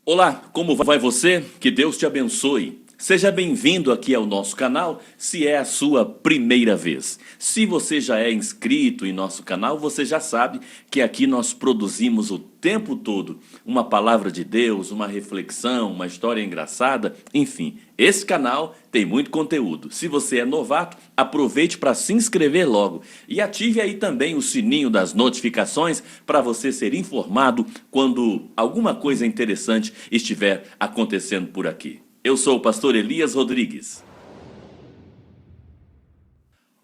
Olá, como vai você? Que Deus te abençoe. Seja bem-vindo aqui ao nosso canal, se é a sua primeira vez. Se você já é inscrito em nosso canal, você já sabe que aqui nós produzimos o tempo todo uma palavra de Deus, uma reflexão, uma história engraçada, enfim. Esse canal tem muito conteúdo. Se você é novato, aproveite para se inscrever logo e ative aí também o sininho das notificações para você ser informado quando alguma coisa interessante estiver acontecendo por aqui. Eu sou o pastor Elias Rodrigues.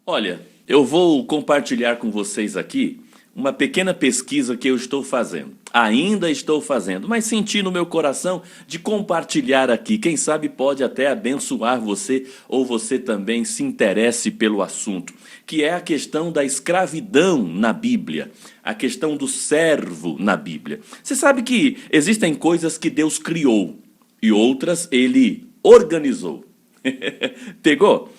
Olha, eu vou compartilhar com vocês aqui uma pequena pesquisa que eu estou fazendo. Ainda estou fazendo, mas senti no meu coração de compartilhar aqui. Quem sabe pode até abençoar você ou você também se interesse pelo assunto, que é a questão da escravidão na Bíblia, a questão do servo na Bíblia. Você sabe que existem coisas que Deus criou e outras ele organizou. Pegou?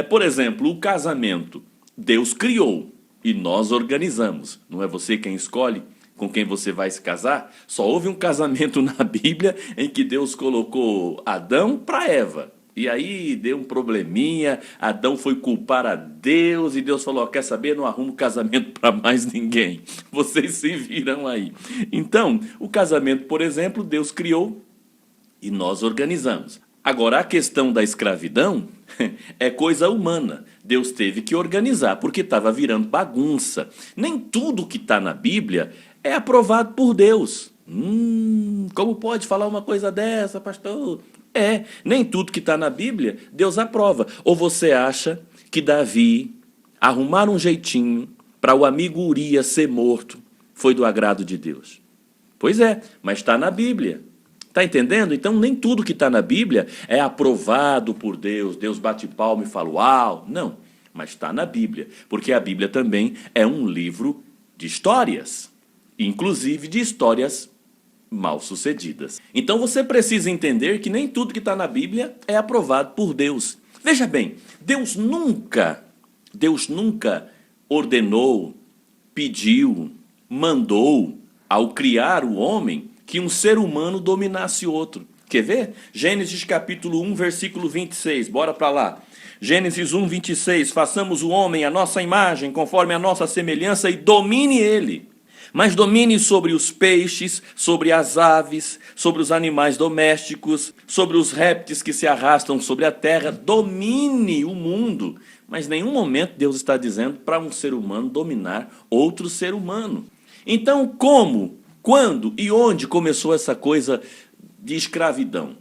Por exemplo, o casamento. Deus criou e nós organizamos. Não é você quem escolhe com quem você vai se casar? Só houve um casamento na Bíblia em que Deus colocou Adão para Eva. E aí deu um probleminha, Adão foi culpar a Deus e Deus falou, quer saber, não arrumo casamento para mais ninguém. Vocês se viram aí. Então, o casamento, por exemplo, Deus criou e nós organizamos. Agora, a questão da escravidão é coisa humana. Deus teve que organizar, porque estava virando bagunça. Nem tudo que está na Bíblia é aprovado por Deus. Como pode falar uma coisa dessa, pastor? Nem tudo que está na Bíblia Deus aprova. Ou você acha que Davi arrumar um jeitinho para o amigo Urias ser morto foi do agrado de Deus? Pois é, mas está na Bíblia. Está entendendo? Então, nem tudo que está na Bíblia é aprovado por Deus. Deus bate palma e fala, uau! Não, mas está na Bíblia. Porque a Bíblia também é um livro de histórias. Inclusive de histórias mal sucedidas. Então, você precisa entender que nem tudo que está na Bíblia é aprovado por Deus. Veja bem, Deus nunca ordenou, pediu, mandou, ao criar o homem, que um ser humano dominasse outro. Quer ver? Gênesis capítulo 1, versículo 26. Bora para lá. Gênesis 1, 26. Façamos o homem à nossa imagem, conforme a nossa semelhança, e domine ele. Mas domine sobre os peixes, sobre as aves, sobre os animais domésticos, sobre os répteis que se arrastam sobre a terra. Domine o mundo. Mas em nenhum momento Deus está dizendo para um ser humano dominar outro ser humano. Então, como, quando e onde começou essa coisa de escravidão?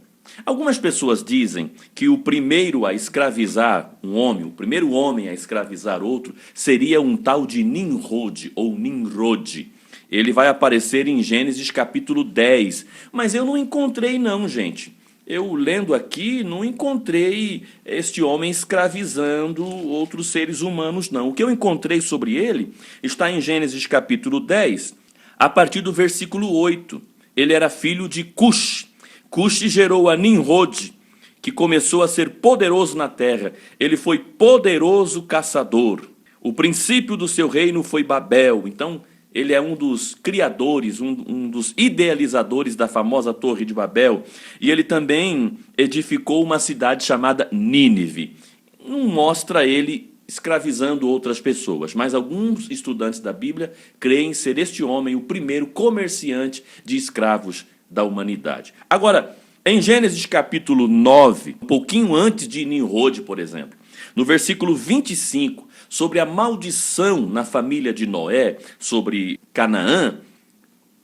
Algumas pessoas dizem que o primeiro a escravizar um homem, o primeiro homem a escravizar outro, seria um tal de Nimrod ou Nimrod. Ele vai aparecer em Gênesis capítulo 10. Mas eu não encontrei não, gente. Eu lendo aqui não encontrei este homem escravizando outros seres humanos, não. O que eu encontrei sobre ele está em Gênesis capítulo 10, a partir do versículo 8. Ele era filho de Cush. Cush gerou a Nimrod, que começou a ser poderoso na terra. Ele foi poderoso caçador. O princípio do seu reino foi Babel. Então, ele é um dos criadores, um dos idealizadores da famosa Torre de Babel. E ele também edificou uma cidade chamada Nínive. Não mostra ele escravizando outras pessoas, mas alguns estudantes da Bíblia creem ser este homem o primeiro comerciante de escravos da humanidade. Agora, em Gênesis capítulo 9, um pouquinho antes de Nimrod, por exemplo, no versículo 25, sobre a maldição na família de Noé, sobre Canaã,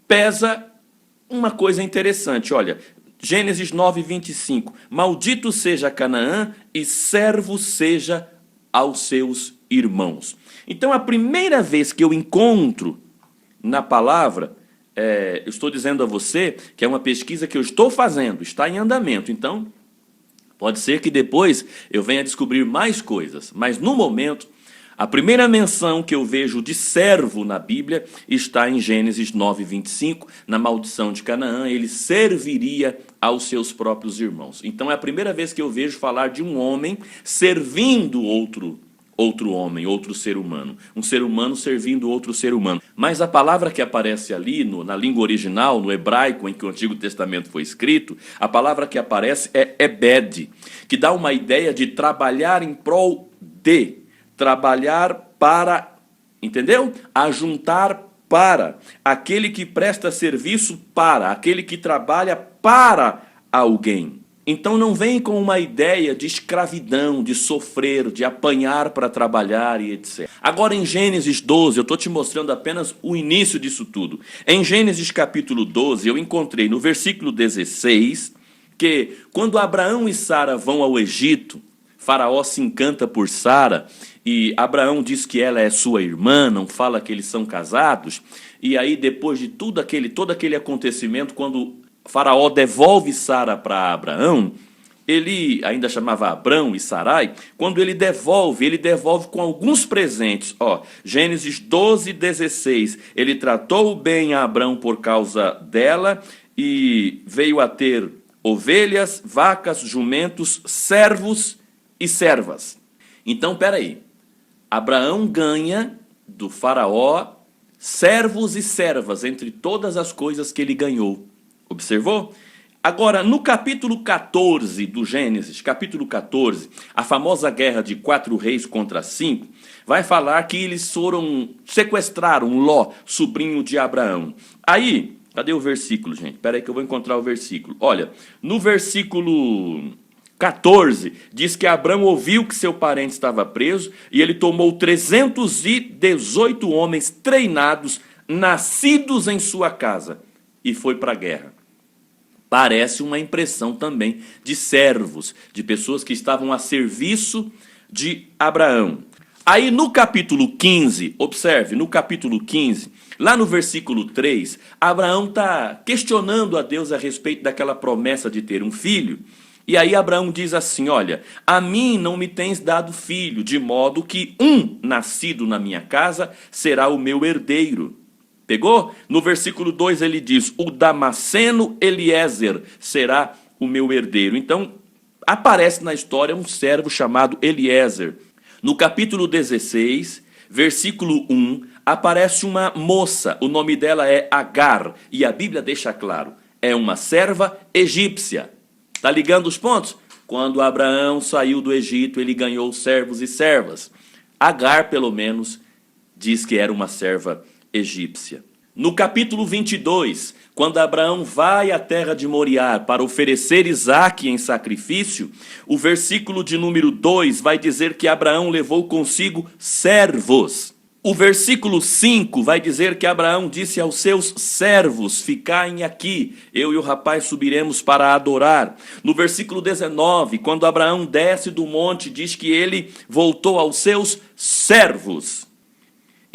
pesa uma coisa interessante. Olha, Gênesis 9, 25. Maldito seja Canaã e servo seja aos seus irmãos. Então, a primeira vez que eu encontro na palavra, eu estou dizendo a você que é uma pesquisa que eu estou fazendo, está em andamento. Então, pode ser que depois eu venha descobrir mais coisas, mas no momento, a primeira menção que eu vejo de servo na Bíblia está em Gênesis 9, 25, na maldição de Canaã, ele serviria aos seus próprios irmãos. Então é a primeira vez que eu vejo falar de um homem servindo outro outro homem, outro ser humano. Um ser humano servindo outro ser humano. Mas a palavra que aparece ali, na língua original, no hebraico em que o Antigo Testamento foi escrito, a palavra que aparece é ebed, que dá uma ideia de trabalhar em prol de, trabalhar para, entendeu? Ajuntar para, aquele que presta serviço para, aquele que trabalha para alguém. Então não vem com uma ideia de escravidão, de sofrer, de apanhar para trabalhar e etc. Agora em Gênesis 12, eu estou te mostrando apenas o início disso tudo. Em Gênesis capítulo 12, eu encontrei no versículo 16, que quando Abraão e Sara vão ao Egito, Faraó se encanta por Sara, e Abraão diz que ela é sua irmã, não fala que eles são casados, e aí depois de todo aquele acontecimento, quando Faraó devolve Sara para Abraão, ele ainda chamava Abrão e Sarai, quando ele devolve com alguns presentes. Gênesis 12, 16, ele tratou bem a Abrão por causa dela e veio a ter ovelhas, vacas, jumentos, servos e servas. Então, peraí, Abraão ganha do Faraó servos e servas entre todas as coisas que ele ganhou. Observou? Agora, no capítulo 14 do Gênesis, capítulo 14, a famosa guerra de 4 reis contra 5, vai falar que eles sequestraram Ló, sobrinho de Abraão. Aí, cadê o versículo, gente? Espera aí que eu vou encontrar o versículo. Olha, no versículo 14, diz que Abraão ouviu que seu parente estava preso e ele tomou 318 homens treinados, nascidos em sua casa, e foi para a guerra. Parece uma impressão também de servos, de pessoas que estavam a serviço de Abraão. Aí no capítulo 15, observe, no capítulo 15, lá no versículo 3, Abraão está questionando a Deus a respeito daquela promessa de ter um filho. E aí Abraão diz assim, olha, a mim não me tens dado filho, de modo que um nascido na minha casa será o meu herdeiro. Pegou? No versículo 2 ele diz, o Damasceno Eliezer será o meu herdeiro. Então, aparece na história um servo chamado Eliezer. No capítulo 16, versículo 1, aparece uma moça, o nome dela é Agar, e a Bíblia deixa claro, é uma serva egípcia. Está ligando os pontos? Quando Abraão saiu do Egito, ele ganhou servos e servas. Agar, pelo menos, diz que era uma serva egípcia. No capítulo 22, quando Abraão vai à terra de Moriá para oferecer Isaque em sacrifício, o versículo de número 2 vai dizer que Abraão levou consigo servos. O versículo 5 vai dizer que Abraão disse aos seus servos, ficaem aqui, eu e o rapaz subiremos para adorar. No versículo 19, quando Abraão desce do monte, diz que ele voltou aos seus servos.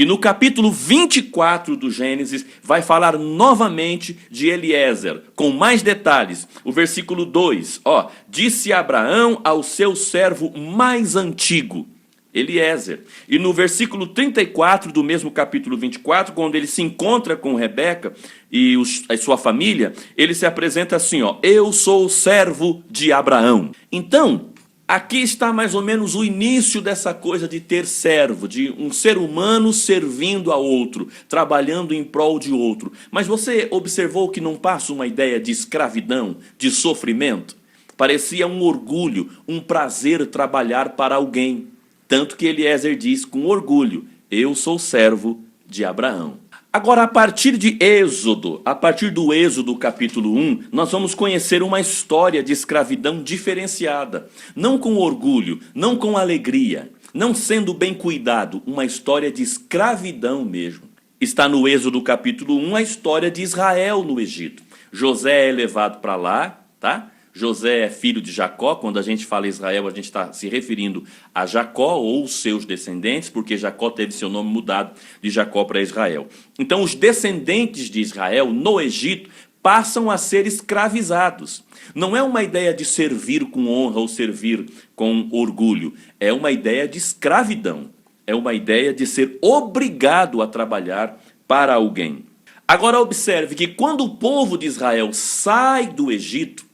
E no capítulo 24 do Gênesis, vai falar novamente de Eliezer, com mais detalhes. O versículo 2, disse Abraão ao seu servo mais antigo, Eliezer. E no versículo 34 do mesmo capítulo 24, quando ele se encontra com Rebeca e a sua família, ele se apresenta assim, eu sou o servo de Abraão. Então, aqui está mais ou menos o início dessa coisa de ter servo, de um ser humano servindo a outro, trabalhando em prol de outro. Mas você observou que não passa uma ideia de escravidão, de sofrimento? Parecia um orgulho, um prazer trabalhar para alguém. Tanto que Eliezer diz com orgulho, eu sou servo de Abraão. Agora, a partir do Êxodo capítulo 1, nós vamos conhecer uma história de escravidão diferenciada. Não com orgulho, não com alegria, não sendo bem cuidado, uma história de escravidão mesmo. Está no Êxodo capítulo 1 a história de Israel no Egito. José é levado para lá, tá? José é filho de Jacó. Quando a gente fala Israel, a gente está se referindo a Jacó ou os seus descendentes, porque Jacó teve seu nome mudado de Jacó para Israel. Então, os descendentes de Israel no Egito passam a ser escravizados. Não é uma ideia de servir com honra ou servir com orgulho. É uma ideia de escravidão. É uma ideia de ser obrigado a trabalhar para alguém. Agora, observe que quando o povo de Israel sai do Egito,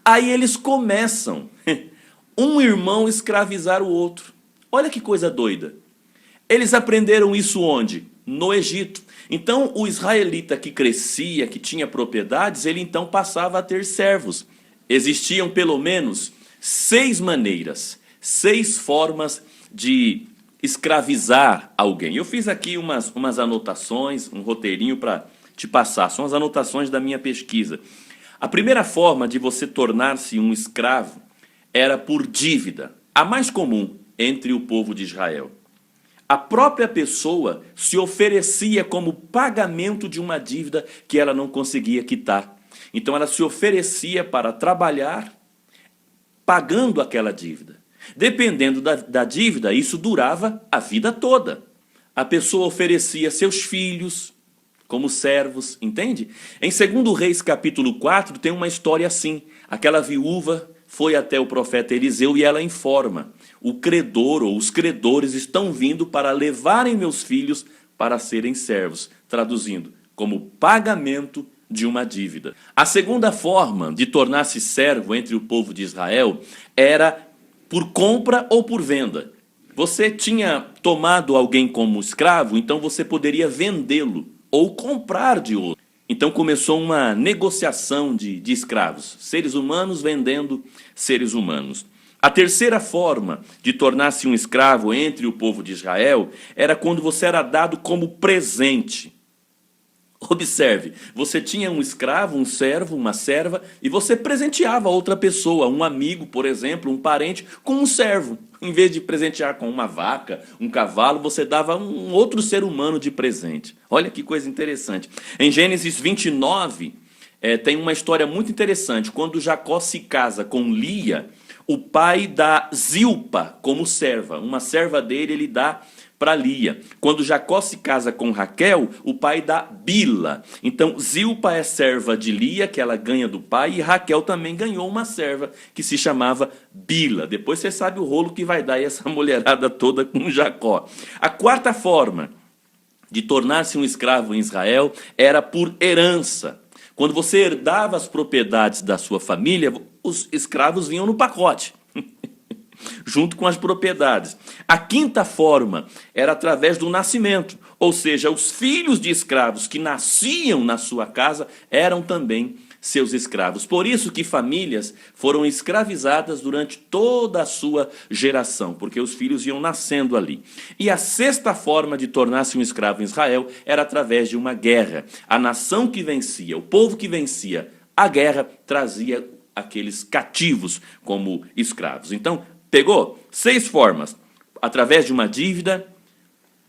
aí eles começam, um irmão escravizar o outro. Olha que coisa doida. Eles aprenderam isso onde? No Egito. Então, o israelita que crescia, que tinha propriedades, ele então passava a ter servos. Existiam pelo menos 6 maneiras, 6 formas de escravizar alguém. Eu fiz aqui umas anotações, um roteirinho para te passar. São as anotações da minha pesquisa. A primeira forma de você tornar-se um escravo era por dívida, a mais comum entre o povo de Israel. A própria pessoa se oferecia como pagamento de uma dívida que ela não conseguia quitar. Então ela se oferecia para trabalhar pagando aquela dívida. Dependendo da dívida, isso durava a vida toda. A pessoa oferecia seus filhos como servos, entende? Em 2 Reis capítulo 4 tem uma história assim. Aquela viúva foi até o profeta Eliseu e ela informa: o credor ou os credores estão vindo para levarem meus filhos para serem servos. Traduzindo, como pagamento de uma dívida. A segunda forma de tornar-se servo entre o povo de Israel era por compra ou por venda. Você tinha tomado alguém como escravo, então você poderia vendê-lo ou comprar de outro. Então começou uma negociação de escravos, seres humanos vendendo seres humanos. A terceira forma de tornar-se um escravo entre o povo de Israel era quando você era dado como presente. Observe, você tinha um escravo, um servo, uma serva, e você presenteava outra pessoa, um amigo, por exemplo, um parente, com um servo. Em vez de presentear com uma vaca, um cavalo, você dava um outro ser humano de presente. Olha que coisa interessante. Em Gênesis 29, tem uma história muito interessante. Quando Jacó se casa com Lia, o pai dá Zilpa como serva. Uma serva dele, ele dá para Lia. Quando Jacó se casa com Raquel, o pai dá Bila. Então, Zilpa é serva de Lia, que ela ganha do pai, e Raquel também ganhou uma serva que se chamava Bila. Depois você sabe o rolo que vai dar essa mulherada toda com Jacó. A quarta forma de tornar-se um escravo em Israel era por herança. Quando você herdava as propriedades da sua família, os escravos vinham no pacote. Junto com as propriedades. A quinta forma era através do nascimento, ou seja, os filhos de escravos que nasciam na sua casa eram também seus escravos. Por isso que famílias foram escravizadas durante toda a sua geração, porque os filhos iam nascendo ali. E a sexta forma de tornar-se um escravo em Israel era através de uma guerra. A nação que vencia, o povo que vencia a guerra, trazia aqueles cativos como escravos. Então, pegou? 6 formas. Através de uma dívida,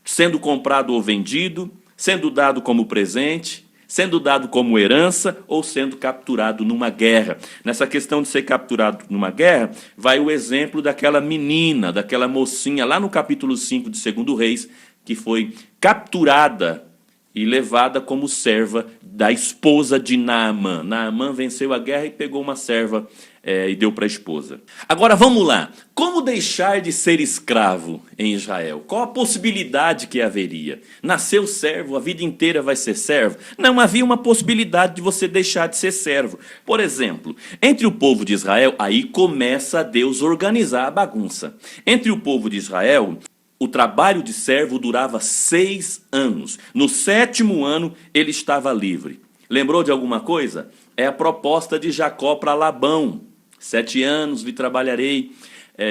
sendo comprado ou vendido, sendo dado como presente, sendo dado como herança ou sendo capturado numa guerra. Nessa questão de ser capturado numa guerra, vai o exemplo daquela menina, daquela mocinha, lá no capítulo 5 de 2 Reis, que foi capturada e levada como serva da esposa de Naamã. Naamã venceu a guerra e pegou uma serva e deu para a esposa. Agora vamos lá. Como deixar de ser escravo em Israel? Qual a possibilidade que haveria? Nasceu servo, a vida inteira vai ser servo? Não havia uma possibilidade de você deixar de ser servo. Por exemplo, entre o povo de Israel, aí começa Deus a organizar a bagunça. Entre o povo de Israel, o trabalho de servo durava 6 anos. No 7º ano, ele estava livre. Lembrou de alguma coisa? É a proposta de Jacó para Labão. 7 anos lhe trabalharei,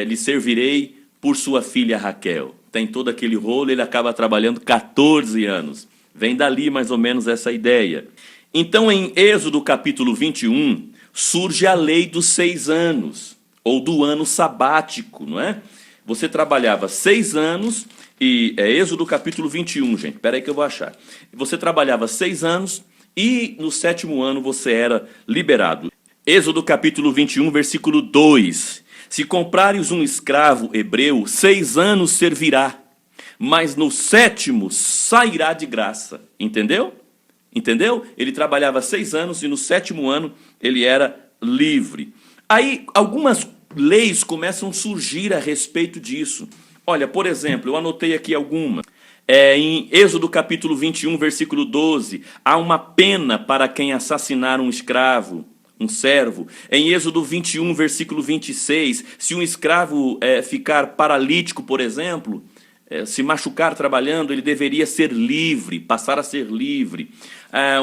lhe servirei por sua filha Raquel. Tem todo aquele rolo, ele acaba trabalhando 14 anos. Vem dali mais ou menos essa ideia. Então, em Êxodo capítulo 21, surge a lei dos 6 anos, ou do ano sabático, não é? Você trabalhava 6 anos, e é Êxodo capítulo 21, gente, espera aí que eu vou achar. Você trabalhava 6 anos, e no 7º ano você era liberado. Êxodo capítulo 21, versículo 2. Se comprares um escravo hebreu, 6 anos servirá, mas no 7º sairá de graça. Entendeu? Entendeu? Ele trabalhava 6 anos e no 7º ano ele era livre. Aí algumas leis começam a surgir a respeito disso. Olha, por exemplo, eu anotei aqui algumas. Em Êxodo capítulo 21, versículo 12, há uma pena para quem assassinar um escravo um servo. Em Êxodo 21, versículo 26, se um escravo ficar paralítico, por exemplo, se machucar trabalhando, ele deveria ser livre, passar a ser livre.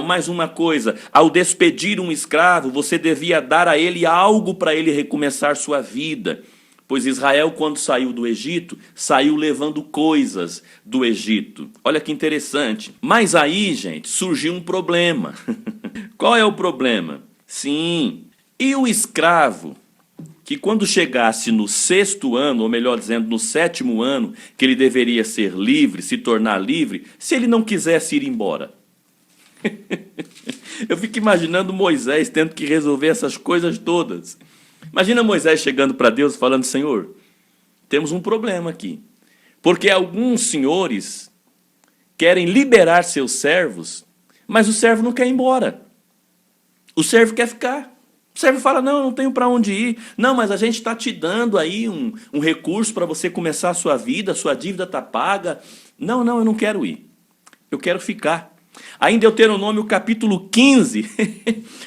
Mais uma coisa, ao despedir um escravo, você devia dar a ele algo para ele recomeçar sua vida. Pois Israel, quando saiu do Egito, saiu levando coisas do Egito. Olha que interessante. Mas aí, gente, surgiu um problema. Qual é o problema? Sim, e o escravo, que quando chegasse no 6º ano, ou melhor dizendo, no 7º ano, que ele deveria ser livre, se tornar livre, se ele não quisesse ir embora? Eu fico imaginando Moisés tendo que resolver essas coisas todas. Imagina Moisés chegando para Deus falando: Senhor, temos um problema aqui. Porque alguns senhores querem liberar seus servos, mas o servo não quer ir embora. O servo quer ficar. O servo fala: não, não tenho para onde ir. Não, mas a gente está te dando aí um recurso para você começar a sua vida, a sua dívida está paga. Não, eu não quero ir. Eu quero ficar. Aí em Deuteronômio capítulo 15,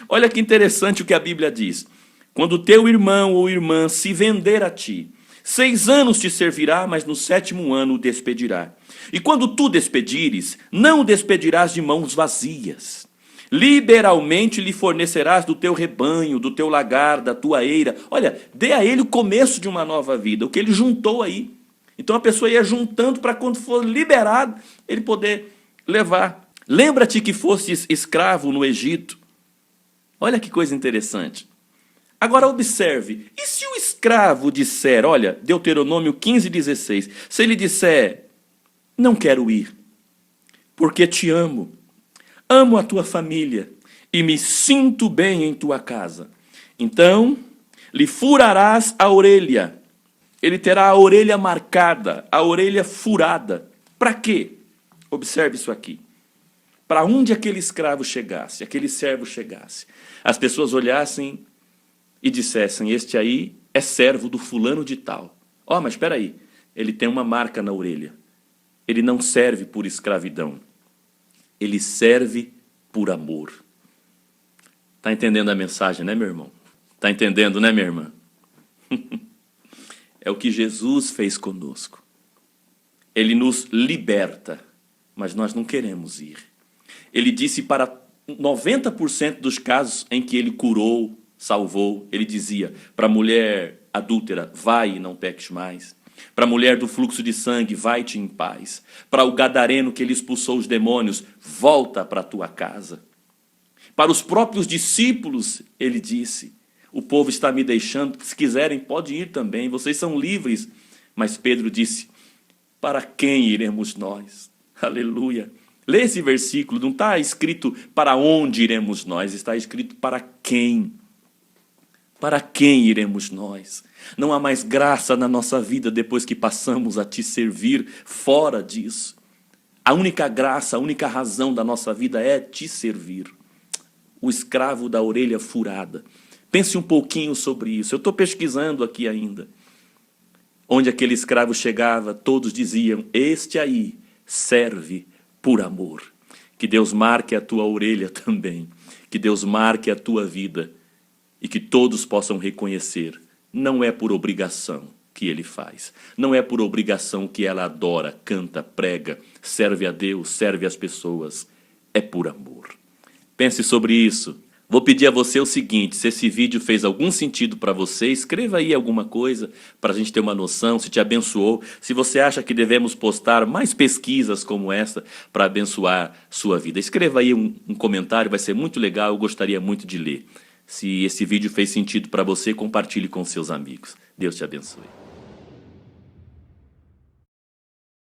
olha que interessante o que a Bíblia diz. Quando teu irmão ou irmã se vender a ti, 6 anos te servirá, mas no 7º ano o despedirá. E quando tu despedires, não o despedirás de mãos vazias. Liberalmente lhe fornecerás do teu rebanho, do teu lagar, da tua eira. Olha, dê a ele o começo de uma nova vida, o que ele juntou aí. Então a pessoa ia juntando para quando for liberado, ele poder levar. Lembra-te que fostes escravo no Egito. Olha que coisa interessante. Agora observe, e se o escravo disser, olha, Deuteronômio 15:16, se ele disser: não quero ir, porque te amo, amo a tua família e me sinto bem em tua casa, então lhe furarás a orelha, ele terá a orelha marcada, a orelha furada. Para quê? Observe isso aqui. Para onde aquele escravo chegasse, aquele servo chegasse, as pessoas olhassem e dissessem: este aí é servo do fulano de tal. Mas espera aí, ele tem uma marca na orelha. Ele não serve por escravidão. Ele serve por amor. Está entendendo a mensagem, né, meu irmão? Está entendendo, né, minha irmã? É o que Jesus fez conosco. Ele nos liberta, mas nós não queremos ir. Ele disse para 90% dos casos em que ele curou, salvou, ele dizia para a mulher adúltera: vai e não peques mais. Para a mulher do fluxo de sangue: vai-te em paz. Para o gadareno que ele expulsou os demônios: volta para a tua casa. Para os próprios discípulos, ele disse: o povo está me deixando, se quiserem pode ir também, vocês são livres. Mas Pedro disse: para quem iremos nós? Aleluia. Lê esse versículo, não está escrito para onde iremos nós, está escrito para quem. Para quem iremos nós? Não há mais graça na nossa vida depois que passamos a te servir fora disso. A única graça, a única razão da nossa vida é te servir. O escravo da orelha furada. Pense um pouquinho sobre isso. Eu estou pesquisando aqui ainda. Onde aquele escravo chegava, todos diziam: este aí serve por amor. Que Deus marque a tua orelha também. Que Deus marque a tua vida. E que todos possam reconhecer: não é por obrigação que ele faz. Não é por obrigação que ela adora, canta, prega, serve a Deus, serve as pessoas. É por amor. Pense sobre isso. Vou pedir a você o seguinte: se esse vídeo fez algum sentido para você, escreva aí alguma coisa para a gente ter uma noção, se te abençoou. Se você acha que devemos postar mais pesquisas como essa para abençoar sua vida, escreva aí um comentário, vai ser muito legal, eu gostaria muito de ler. Se esse vídeo fez sentido para você, compartilhe com seus amigos. Deus te abençoe.